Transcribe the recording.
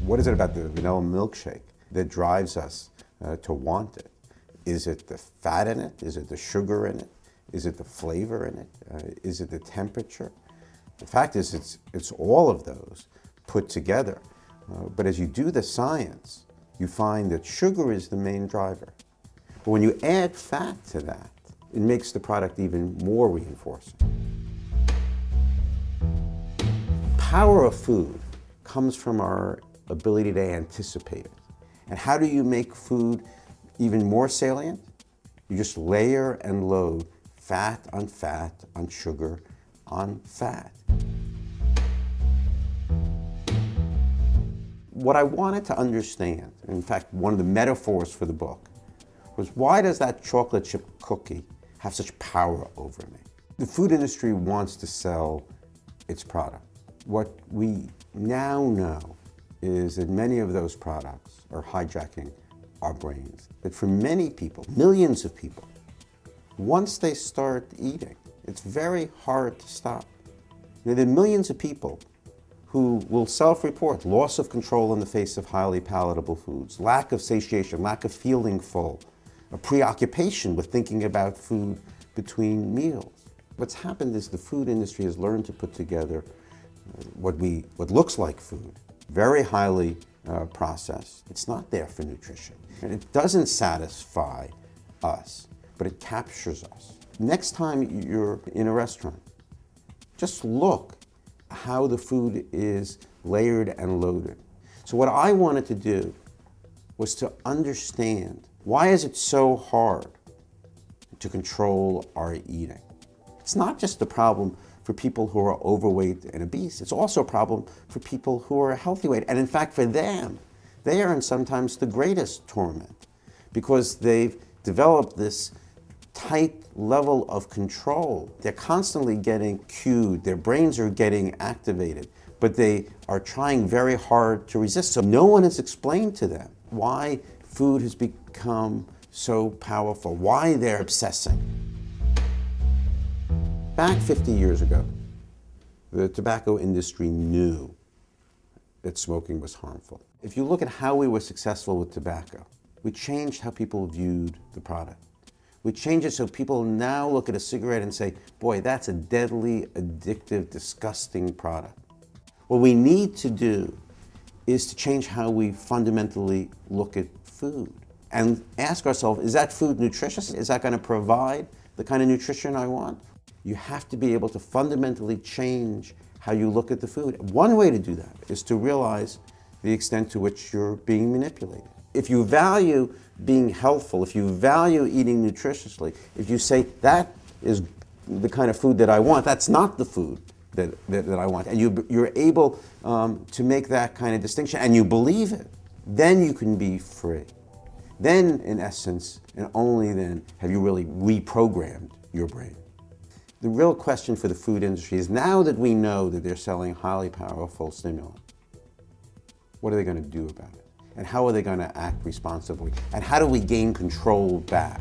What is it about the vanilla milkshake that drives us to want it? Is it the fat in it? Is it the sugar in it? Is it the flavor in it? Is it the temperature? The fact is, it's all of those put together. But as you do the science, you find that sugar is the main driver. But when you add fat to that, it makes the product even more reinforcing. Power of food comes from our ability to anticipate it. And how do you make food even more salient? You just layer and load fat on sugar on fat. What I wanted to understand, in fact, one of the metaphors for the book, was why does that chocolate chip cookie have such power over me? The food industry wants to sell its product. What we now know is that many of those products are hijacking our brains. That for many people, millions of people, once they start eating, it's very hard to stop. There are millions of people who will self-report loss of control in the face of highly palatable foods, lack of satiation, lack of feeling full, a preoccupation with thinking about food between meals. What's happened is the food industry has learned to put together what looks like food, very highly processed. It's not there for nutrition. And it doesn't satisfy us, but it captures us. Next time you're in a restaurant, just look how the food is layered and loaded. So what I wanted to do was to understand, why is it so hard to control our eating? It's not just a problem for people who are overweight and obese. It's also a problem for people who are healthy weight. And in fact, for them, they are in sometimes the greatest torment because they've developed this tight level of control. They're constantly getting cued, their brains are getting activated, but they are trying very hard to resist. So no one has explained to them why food has become so powerful, why they're obsessing. Back 50 years ago, the tobacco industry knew that smoking was harmful. If you look at how we were successful with tobacco, we changed how people viewed the product. We changed it so people now look at a cigarette and say, boy, that's a deadly, addictive, disgusting product. What we need to do is to change how we fundamentally look at food and ask ourselves, is that food nutritious? Is that going to provide the kind of nutrition I want? You have to be able to fundamentally change how you look at the food. One way to do that is to realize the extent to which you're being manipulated. If you value being healthful, if you value eating nutritiously, if you say that is the kind of food that I want, that's not the food that I want, and you're able to make that kind of distinction, and you believe it, then you can be free. Then, in essence, and only then, have you really reprogrammed your brain. The real question for the food industry is, now that we know that they're selling highly powerful stimulants, what are they going to do about it? And how are they going to act responsibly? And how do we gain control back?